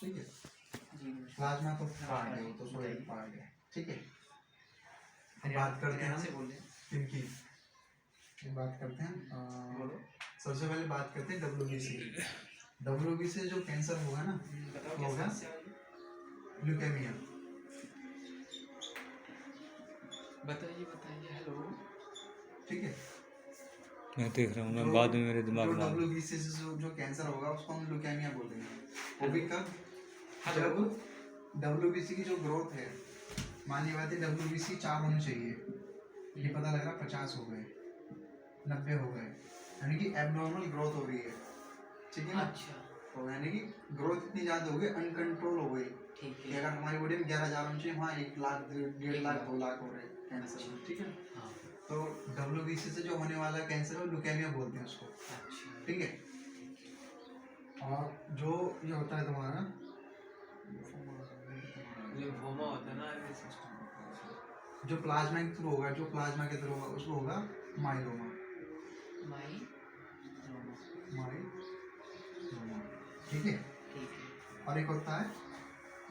ठीक है। प्लाज्मा तो पार्ट है, वो तो सोलिड पार्ट है, ठीक है। अब बात करते हैं इनकी, बात करते हैं सबसे पहले बात करते हैं WBC। WBC जो कैंसर होगा ना, वो होगा ल्यूकेमिया। बताइए हेलो। ठीक है, मैं देख रहा हूँ, मैं बाद में मेरे दिमाग में WBC से जो कैंसर होगा उसको हम ल्यूकेमिया बोलेंगे। वो भी कब, जब WBC की जो ग्रोथ है, मान ली बात है WBC 4 होने चाहिए, ये पता लग रहा 50 हो गए, 90 हो गए, यानी कि एबनॉर्मल ग्रोथ हो रही है, ठीक है ना। अच्छा, तो यानी कि ग्रोथ इतनी ज़्यादा हो गई, अनकंट्रोल हो गई, ठीक कि है। अगर हमारी बॉडी में 11,000 होने चाहिए, वहाँ 1 लाख 1.5 लाख 2 लाख हो रहे हैं कैंसर में, ठीक है। हाँ, तो WBC से जो होने वाला कैंसर है वो ल्यूकेमिया बोलते हैं उसको, अच्छा, ठीक है। और जो ये होता है तुम्हारा लिम्फोमा होता है ना, जो प्लाज्मा के थ्रू होगा, जो प्लाज्मा के थ्रू होगा उसको होगा माइलोमा, माइलोमा, ठीक है। ठीक है। और एक होता है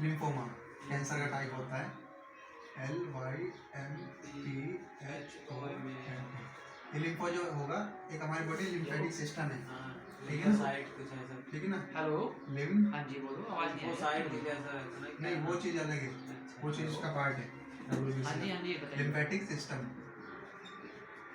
लिम्फोमा, कैंसर का टाइप होता है LYMPHOMA। ये लिम्फो जो होगा, एक हमारी बॉडी लिम्फेटिक सिस्टम है, ठीक है ना, ठीक है ना। हेलो, लिम्फ, हाँ जी बोलो, आवाज नहीं आ रही। नहीं वो चीज़ अलग है, वो चीज़ उसका पार्ट है हाँ जी, WBC, हाँ जी, बताइए। लिम्फेटिक सिस्टम,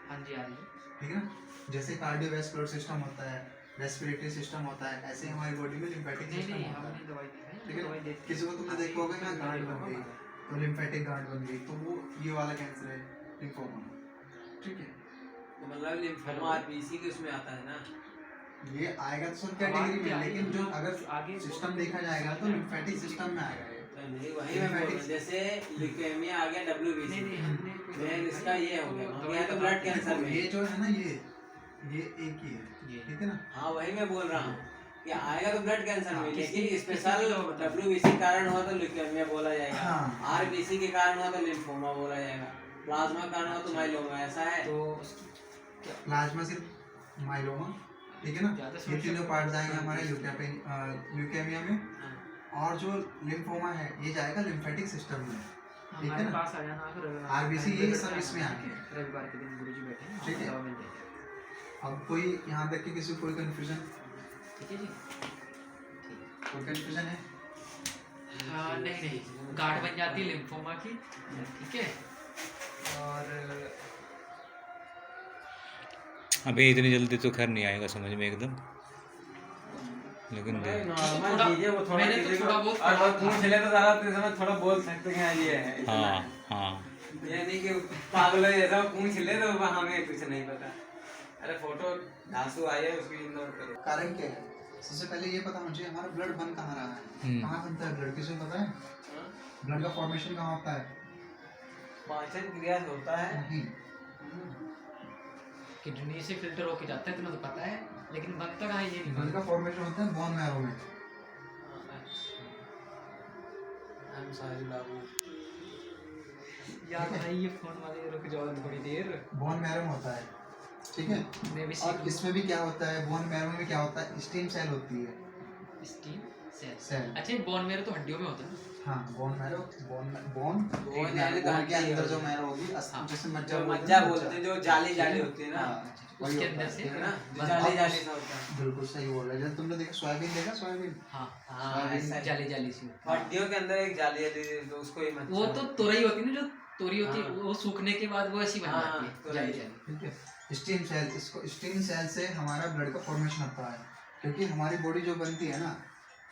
हाँ जी, आ रही है। ठीक है ना। जैसे कार्डियोवैस्कुलर सिस्टम होता है, रेस्पिरेटरी सिस्टम होता है, ऐसे ही हमारी बॉडी में लिम्फेटिक नहीं सिस्टम नहीं, होता है, हमने दवाई दी है, ठीक है दवाई ना। देती किसी को तुमने देखा होगा ना, गांठ बन गई, तो लिम्फेटिक गांठ बन गई, तो वो ये वाला कैंसर है, लिम्फोमा, ठीक है। तो मतलब लिम्फोमा आरबीसी के उसमें आता है ना, ये आएगा तो सब कैटेगरी में, लेकिन जो अगर आगे सिस्टम देखा जाएगा तो लिम्फेटिक सिस्टम में आएगा ये। नहीं वही मैं बोल रहा हूँ, जैसे ल्यूकेमिया आ गया WBC, नहीं हमने देन इसका ये हो गया, ये तो ब्लड कैंसर में। ये जो है ना, ये एक ही है, ठीक है ना। हाँ वही मैं बोल रहा हूँ कि आएगा तो ब्लड कैंसर में, लेकिन किसी स्पेशल का WBC कारण हुआ तो ल्यूकेमिया बोला जाएगा, हाँ। RBC के कारण हुआ तो लिम्फोमा बोला जाएगा, प्लाज्मा कारण हुआ तो माइलोमा, ऐसा है। तो प्लाज्मा सिर्फ माइलोमा, ठीक है ना। ये तीनों पार्ट जाएंगे हमारे ल्यूकेमिया में, और जो लिम्फोमा है ये जाएगा लिम्फेटिक सिस्टम में, ठीक है हमारे ना। पास आ जाना फिर RBC ये सब इसमें आ गया, रविवार के दिन गुरुजी बैठे हैं, ठीक है। दवा मिल जाएगी। अब कोई यहाँ तक कि किसी को कोई कंफ्यूजन, ठीक है जी, कोई कंफ्यूजन है? नहीं गांठ बन जाती है लिम्फोमा की, ठीक है। और अभी इतनी जल्दी तो खैर नहीं आएगा समझ में एकदम, लेकिन नॉर्मल चीजें वो थोड़ा मैंने तो किसी को थोड़ा बहुत और पूछ ले तो सारा तो इसमें थोड़ा बोल सकते हैं ये है इतना। हाँ ये नहीं कि पागल है जैसा पूछ ले तो हमें कुछ नहीं पता। अरे फोटो धांसू आई है उसकी नोट करो। कारण क्या है? सबसे पहले ये पता होना चाहिए हमारा ब्लड बन कहाँ रहा है, कहाँ बनता है ब्लड, किसी को पता है? ब्लड का फॉर्मेशन कहाँ होता है? पाचन क्रिया से होता है। नहीं, किडनी से फिल्टर होके जाता है, तुम्हें तो पता है, लेकिन बनता कहाँ है ये नहीं ब्लड का फॉर्मेशन होता है बोन मैरो में। I'm sorry बाबू। यार भाई ये फोन वाले रुक जाओ थोड़ी देर। बोन मैरो में होता है, ठीक है। मैं भी और इसमें भी क्या होता है, बोन मैरो में क्या होता है, स्टेम सेल होती है, स्टीम सेल। अच्छा, बोन मेरो तो हड्डियों में होता है। हाँ, बोन मैरो, बोन यानी तो के अंदर जो मैरो होगी, जैसे मज्जा बोलते हैं, जो जाली जाली होती है ना, वही उसके होता अंदर है, से ठीक है ना। जो जाली जाली सा होता है। बिल्कुल सही बोल रहे हैं। जैसे तुमने देखा सोयाबीन, देखा सोयाबीन, हाँ ऐसा ही। जाली जाली सी। हड्डियों के अंदर एक जाली है तो उसको ही मज्जा वो तो तोरई होती है ना, जो तोरी होती है, हाँ। वो सूखने के बाद वो ऐसी बन हाँ, जाती है, तोरई। जाली जाली। ठीक है। स्टेम सेल, इसको स्टेम सेल से हमारा ब्लड का फॉर्मेशन होता है, क्योंकि हमारी बॉडी जो बनती है ना,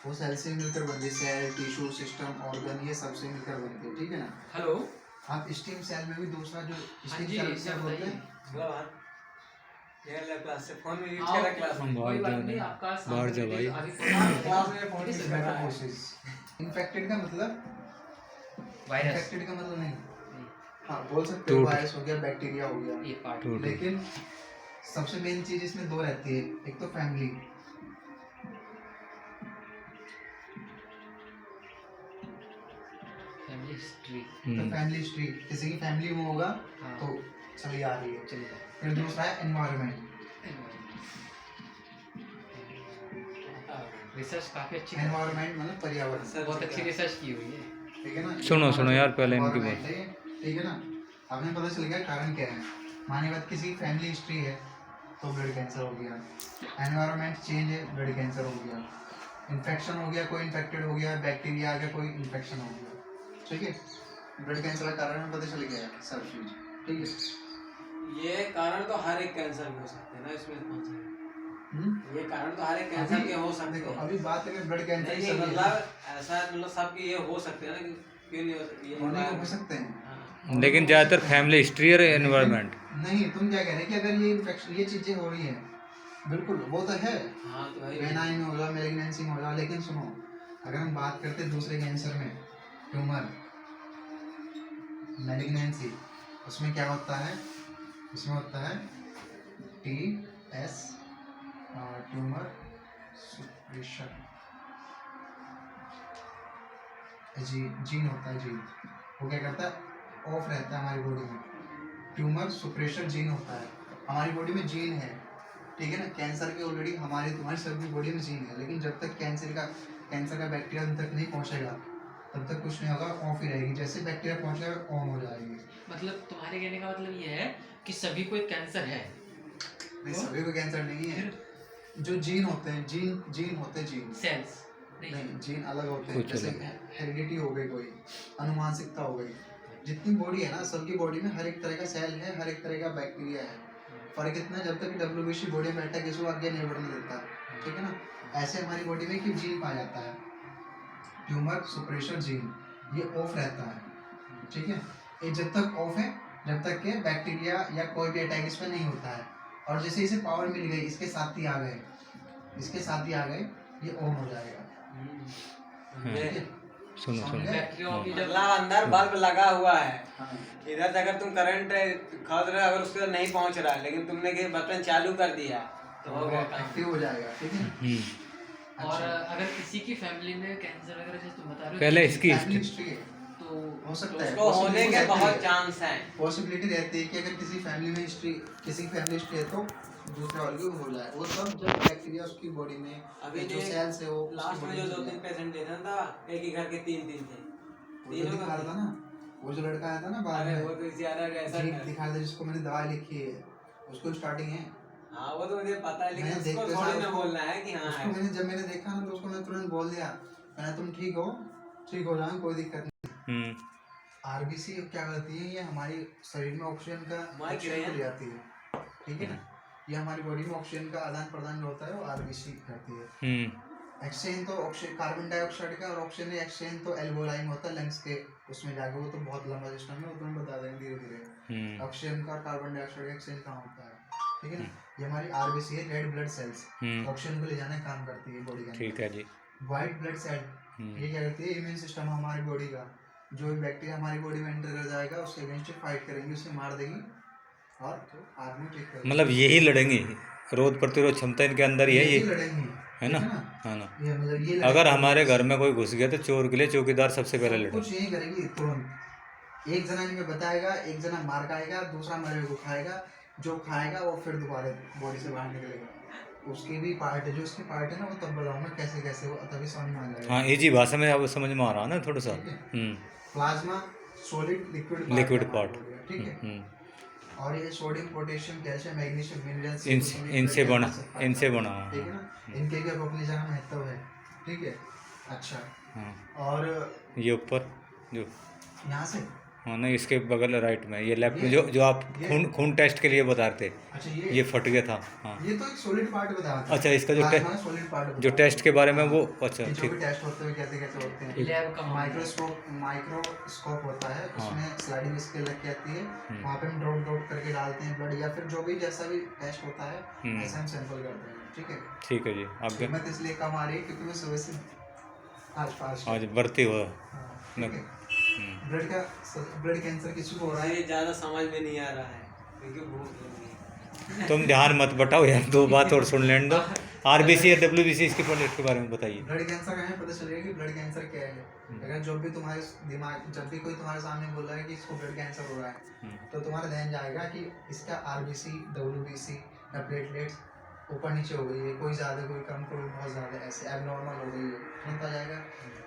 वो सेल से मिलकर बनती है, सेल, टिश्यू, सिस्टम, ऑर्गन, ये सब से मिलकर बनती है, ठीक है ना। हेलो, आप स्टेम सेल में भी दूसरा जो हाँ स्टेम जी, सेल इससे बोलते बताइए। हैं, ये ले क्लास से फोन में यूज आओ, करा क्लास में। कोई बात नहीं, आपका बाहर जा भाई। क्लास में फोन यूज कर रहा है। इन्फेक्टेड का मतलब, वायरस, इन्फेक्टेड का मतलब नहीं, हाँ बोल सकते हो, वायरस हो गया, बैक्टीरिया हो गया, ये पार्ट। लेकिन सबसे मेन चीज इसमें दो रहती है, एक तो फैमिली, फैमिली हिस्ट्री। तो फैमिली हिस्ट्री, किसी की फैमिली में होगा हाँ। तो चली आ रही है। चलिए, फिर दूसरा है एनवायरनमेंट, रिसर्च काफी अच्छी है, एनवायरनमेंट मतलब पर्यावरण, बहुत अच्छी रिसर्च की हुई है। ठीक है ना। सुनो सुनो यार पहले इनकी बात। environment है ये, ठीक है ना। हमें पता चल गया कारण क्या है। माने बात किसी फैमिली हिस्ट्री है तो ब्लड कैंसर हो गया, एनवायरनमेंट चेंज है ब्लड कैंसर हो गया, इन्फेक्शन हो गया, कोई इन्फेक्टेड हो गया, बैक्टीरिया आ गया, कोई इन्फेक्शन हो गया, ठीक है। ब्लड कैंसर का कारण हमें पता चल गया सब चीज, ठीक है। ये कारण तो हर एक कैंसर के हो सकते हैं ना, इसमें कौन सा है? ये कारण तो हर एक अभी कैंसर के हो सकते देखो हैं। अभी बात है ब्लड कैंसर नहीं की, नहीं, सभी मतलब ऐसा मतलब सबके ये हो सकते हैं ना, कि क्यों नहीं हो सकते? ये होने को हो environment- सकते हैं, हाँ। लेकिन ज़्यादातर फैमिली हिस्ट्री और एनवायरनमेंट। नहीं तुम क्या कह रहे हैं कि अगर ये इन्फेक्शन ये चीजें हो रही हैं, बिल्कुल वो तो है, हाँ तो भाई बेनाइन में हो जाए, मैलिग्नेंसी में हो जाए, लेकिन सुनो अगर हम बात करते हैं दूसरे कैंसर में, ट्यूमर, मैलिग्नेंसी, उसमें क्या होता है, उसमें होता है टी एस ट्यूमर सुप्रेशन, जीन होता है, जीन वो क्या करता है, ऑफ रहता है हमारी बॉडी में, ट्यूमर सुप्रेशन जीन होता है, हमारी बॉडी में जीन है, ठीक है ना। कैंसर के ऑलरेडी हमारी तुम्हारी सबकी बॉडी में जीन है, लेकिन जब तक कैंसर का बैक्टीरिया उन तक नहीं पहुंचेगा तब तक कुछ नहीं होगा, ऑफ ही रहेगी, जैसे बैक्टीरिया पहुंचेगा ऑन हो जाएगी। मतलब तुम्हारे कहने का मतलब ये है कि सभी को एक कैंसर है? नहीं सभी को कैंसर नहीं है, जो जीन होते हैं, जीन होते हैं, जीन सेल्स नहीं, जीन अलग होते हैं, कुछ जैसे हेरिडिटी हो गई, कोई अनुवांशिकता हो गई, जितनी बॉडी है ना सबकी बॉडी में हर एक तरह का सेल है, हर एक तरह का बैक्टीरिया है, फर्क इतना है, जब तक WBC बॉडी में अटैक किसी को आगे नहीं बढ़ने देता, ठीक है ना। ऐसे हमारी बॉडी में कि जीन पाया जाता है, ट्यूमर सुप्रेशन जीन, ये ऑफ रहता है, ठीक है। ये जब तक ऑफ है, जब तक के बैक्टीरिया या कोई भी अटैक इस पर नहीं होता है, और जैसे इसे पावर मिल गई, इसके साथ ही आ गए, ये ऑन हो जाएगा, ये ठीक है। सुनो सुनो बैक्टीरिया की जब मतलब अंदर बल्ब लगा हुआ है, हाँ, इधर से अगर तुम करंट खरीद रहे हो, अगर उसके अंदर नहीं पहुंच रहा है, लेकिन तुमने के बटन चालू कर दिया तो हो गया काम। एक्टिव हो जाएगा, ठीक है। और अगर किसी की फैमिली में कैंसर वगैरह जैसे तुम बता रहे हो, पहले इसकी फैमिली हिस्ट्री है तो हो सकता है, उसको होने के बहुत चांस हैं। पॉसिबिलिटी रहती है कि अगर किसी फैमिली में हिस्ट्री, किसी की फैमिली हिस्ट्री है तो दूसरे वाले को हो जाए, वो सब जब बैक्टीरिया उसकी बॉडी में अभी जो सेल्स है वो लास्ट में जो 2-3 पेशेंट देता था, एक ही घर के 3 थे, तीनों दिखा रहा था ना, वो जो लड़का आया था ना बाद अरे में, वो तो ज्यादा ऐसा ठीक दिखा रहा था, जिसको मैंने दवाई लिखी है, उसको स्टार्टिंग है, हाँ वो तो मुझे पता है, लेकिन मैंने उसको देखते थोड़ी साथ ना उसको- बोलना है कि हाँ उसको है। मैंने जब मैंने देखा ना तो उसको मैं तुरंत बोल दिया, मैंने तुम ठीक हो जाओ, कोई दिक्कत नहीं। आरबीसी क्या करती है, ये हमारी शरीर में ऑक्सीजन को ले जाती है, ठीक है ना। ये हमारी बॉडी में ऑक्सीजन का आदान प्रदान जो होता है वो आरबीसी करती है। एक्सचेंज तो ऑक्सीजन, कार्बन डाइऑक्साइड का और ऑक्सीजन एक्सचेंज तो एल्वोलाइन होता है लंग्स के उसमें जाके, वो तो बहुत लंबा सिस्टम है, वो तुम्हें बता देंगे धीरे धीरे ऑक्सीजन का और कार्बन डाइऑक्साइड का एक्सचेंज कहाँ होता है, ठीक है ना। ये हमारी आरबीसी है, रेड ब्लड सेल्स, ऑक्सीजन को ले जाने का काम करती है बॉडी के अंदर। ठीक है जी। व्हाइट ब्लड सेल ये क्या करती है, इम्यून सिस्टम हमारी बॉडी का, जो भी बैक्टीरिया हमारी बॉडी में एंटर कर जाएगा उसके अगेंस्ट फाइट करेंगी, उसे मार देगी और आदमी ठीक कर मतलब यही लड़ेंगे, रोग प्रतिरोध क्षमता इनके अंदर ही है ये, लड़ेंगी, है ना। ठीक हाँ ना। ये मतलब ये अगर हमारे घर में कोई घुस गया तो चोर के लिए चौकीदार सबसे पहले लड़े। कुछ यही करेगी तुरंत, एक जना इनमें बताएगा, एक जना मार खाएगा, दूसरा मरे को खाएगा, जो खाएगा वो फिर दोबारा बॉडी से बाहर निकलेगा, उसके भी पार्ट है, जो उसके पार्ट है ना वो तब बताऊंगा कैसे कैसे वो तभी समझ में आ जाएगा। हाँ इजी भाषा में अब समझ में आ रहा है ना थोड़ा सा। प्लाज्मा सॉलिड लिक्विड पार्ट, ठीक है। और ये sodium potassium calcium magnesium minerals इनसे बना ठीक है ना, इनके भी अब अपनी जगह महत्व है, ठीक है। अच्छा हाँ और ये ऊपर जो यहाँ से, हाँ नहीं इसके बगल राइट में ये लेफ्ट में जो आप खून टेस्ट के लिए बता रहे थे, अच्छा ये फट गया था। हाँ ये तो एक सॉलिड पार्ट बता रहा था। अच्छा इसका जो सॉलिड पार्ट जो टेस्ट के बारे में वो अच्छा जो ठीक। भी टेस्ट होते हैं कैसे कैसे होते हैं, लैब का माइक्रोस्कोप होता है, उसमें स्लाइडिंग स्केल रखी जाती है, वहाँ पे हम ड्रॉप ड्रॉप करके डालते हैं ब्लड या फिर जो भी जैसा भी टेस्ट होता है ऐसा हम सैंपल करते हैं, ठीक है। ठीक है जी। आप कीमत इसलिए कम आ रही है क्योंकि मैं सुबह से आज बढ़ती हुआ ठीक है। ब्लड कैंसर किसी को हो रहा है, ये ज्यादा समझ में नहीं आ रहा है क्योंकि भूख लगी है। तुम ध्यान मत बटाओ यार, दो बात और सुन लेने दो। आरबीसी या डब्ल्यूबीसी इसके प्रोजेक्ट के बारे में बताइए। ब्लड कैंसर का है, पता चलेगा कि ब्लड कैंसर क्या है। अगर जब भी तुम्हारे दिमाग, जब भी कोई तुम्हारे सामने बोल रहा है कि इसको ब्लड कैंसर हो रहा है तो तुम्हारा ध्यान जाएगा कि इसका आरबीसी, डब्ल्यूबीसी या प्लेटलेट्स ऊपर नीचे हो गई है, कोई ज़्यादा कोई कम, कोई बहुत ज़्यादा, ऐसे एबनॉर्मल हो गई है, तुरंत आ जाएगा।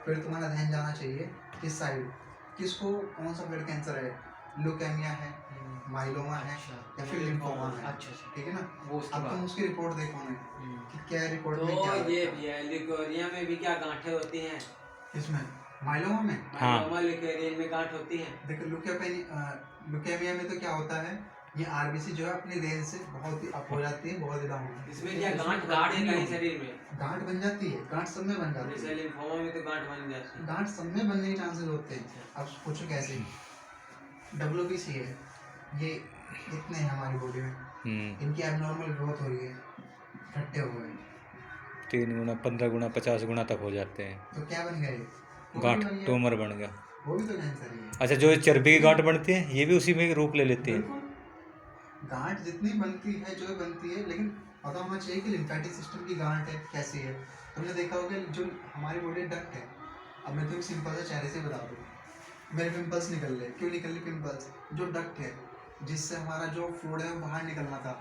फिर तुम्हारा ध्यान जाना चाहिए किस साइड, किसको कौन सा ब्लड कैंसर है, ल्यूकेमिया है, माइलोमा है या फिर लिम्फोमा है। अच्छा अच्छा ठीक है ना, वो उसके अब तुम बाद उसकी रिपोर्ट देखो ना कि क्या रिपोर्ट में तो क्या ये रहता है। भी है, ल्यूकेरिया में भी क्या गांठें होती हैं? इसमें माइलोमा में हाँ। माइलोमा ल्यूकेरिया में गांठ होती हैं। देखो ल्यूकेमिया में तो क्या होता है, ये आरबीसी जो है अपनी रेंज से बहुत ही अप हो जाती है, बहुत ही डाउन होती इसमें क्या इसमें गांठ गांठ बनती है नहीं कहीं होगी। शरीर में? है। गांठ बन जाती है, गांठ सब में बन जाती जैसे है, लिम्फोमा में तो गांठ बन जाती है। गांठ सब में बनने के चांसेस होते हैं। अब पूछो कैसे, डब्ल्यूबीसी है, ये इतने हैं हमारी बॉडी में, इनकी एबनॉर्मल ग्रोथ हो रही है, घट्टे हो गए, 3 गुना 15 गुना 50 गुना तक हो जाते हैं। तो क्या बन गए, गांठ ट्यूमर बन गया। वो भी तो कैंसर ही है। अच्छा, जो ये चर्बी की गांठ बनती है ये भी उसी में रूप ले लेती है। बिल्कुल, गांठ जितनी बनती है जो बनती है, लेकिन पता होना चाहिए कि लिम्फेटिक सिस्टम की गांठ है कैसी है। तुमने देखा होगा जो हमारी बॉडी डक्ट है, अब मैं तुम्हें सिंपल से चेहरे से बता दूँ, मेरे पिंपल्स निकल रहे, क्यों निकल रहे पिंपल्स, जो डक्ट है जिससे हमारा जो फ्लूइड है वो बाहर निकलना था,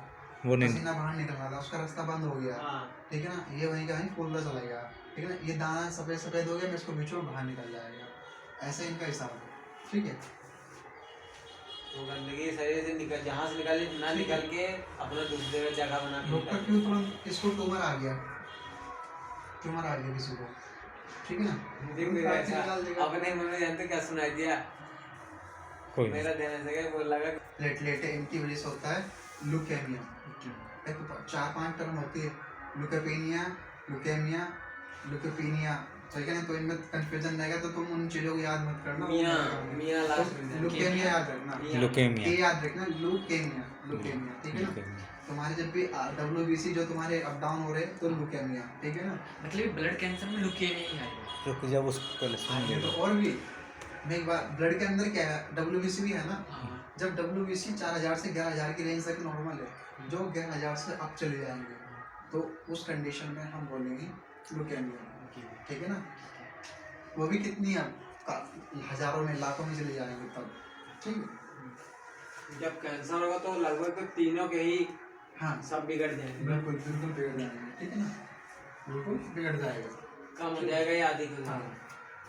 वो नहीं, पसीना बाहर निकलना था, उसका रास्ता बंद हो गया। हाँ। ठीक है ना, ये वहीं का वहीं फूलता चला गया। ठीक है ना, ये दाना सफेद सफेद हो गया, मैं इसको बीच में बाहर निकल जाएगा, ऐसे इनका हिसाब है। ठीक है, तो गंदगी शरीर से निकल, जहाँ से निकले ना निकल के अपना दूसरे जगह बना के डॉक्टर निकल। क्यों तुरंत इसको ट्यूमर आ गया, ट्यूमर आ गया किसी को, ठीक है ना, देखो तुरंत काट के ऐसा निकाल देगा। अपने मन में जानते क्या सुनाई दिया, कोई नहीं। मेरा ध्यान ऐसे गया, वो लगा प्लेटलेट है, इनकी वजह से होता है ल्यूकेमिया। देखो 4-5 टर्म होती है, ल्यूकोपेनिया, ल्यूकेमिया, ल्यूकोपेनिया, ठीक है ना, तो इनमें कंफ्यूजन रहेगा, तो तुम उन चीजों को याद मत करना। मियाँ मियाँ लास्ट में ल्यूकेमिया याद रखना, ल्यूकेमिया। ये याद रखना, ल्यूकेमिया, ल्यूकेमिया, ठीक है ना। तुम्हारे जब भी डब्ल्यूबीसी जो तुम्हारे अप डाउन हो रहे हैं तो ल्यूकेमिया, ठीक है ना। मतलब ब्लड कैंसर में ल्यूकेमिया ही आएगा। रुक जब उसको पहले सुन आगे ले तो लो। और भी, मैं एक बार, ब्लड के अंदर क्या है, डब्ल्यूबीसी भी है ना। हाँ जब डब्ल्यूबीसी 4000 से 11000 की रेंज तक नॉर्मल है, जो 11000 से अब चले जाएंगे तो उस कंडीशन में हम बोलेंगे ल्यूकेमिया, ठीक है ना। वो भी कितनी अब हजारों में लाखों में चले जाएंगे तब, ठीक है। जब कैंसर होगा तो लगभग तो तीनों के ही हाँ सब बिगड़ जाएंगे, बिल्कुल बिल्कुल बिगड़ जाएंगे, ठीक है ना, बिल्कुल बिगड़ जाएगा। कम हो जाएगा या अधिक हो हाँ, जाएगा।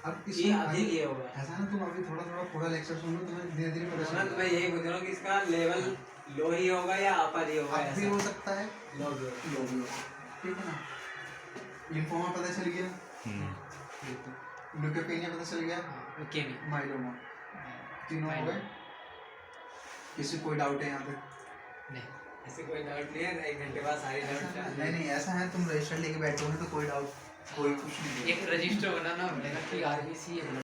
अब ये इसमें अधिक ही होगा। ऐसा ना, तुम अभी थोड़ा थोड़ा पूरा लेक्चर सुन लो, तुम्हें धीरे धीरे पता मैं चलेगा। यही पूछ रहा हूँ कि इसका लेवल लो ही होगा या अपर ही होगा? अब भी हो सकता है, लो भी होगा। लो भी हो, ठीक है ना। लिम्फोमा पता चल गया, ल्यूकोपेनिया पता चल गया, ल्यूकेमिया। माइलोमा, तीनों हो गए। किसी कोई डाउट है यहाँ पे? नहीं ऐसे कोई डाउट नहीं है, 1 घंटे बाद सारी डाउट नहीं नहीं, ऐसा है, तुम रजिस्टर लेके बैठोगे तो कोई डाउट, कोई कुछ नहीं है। एक रजिस्टर बनाना पड़ेगा कि आरबीसी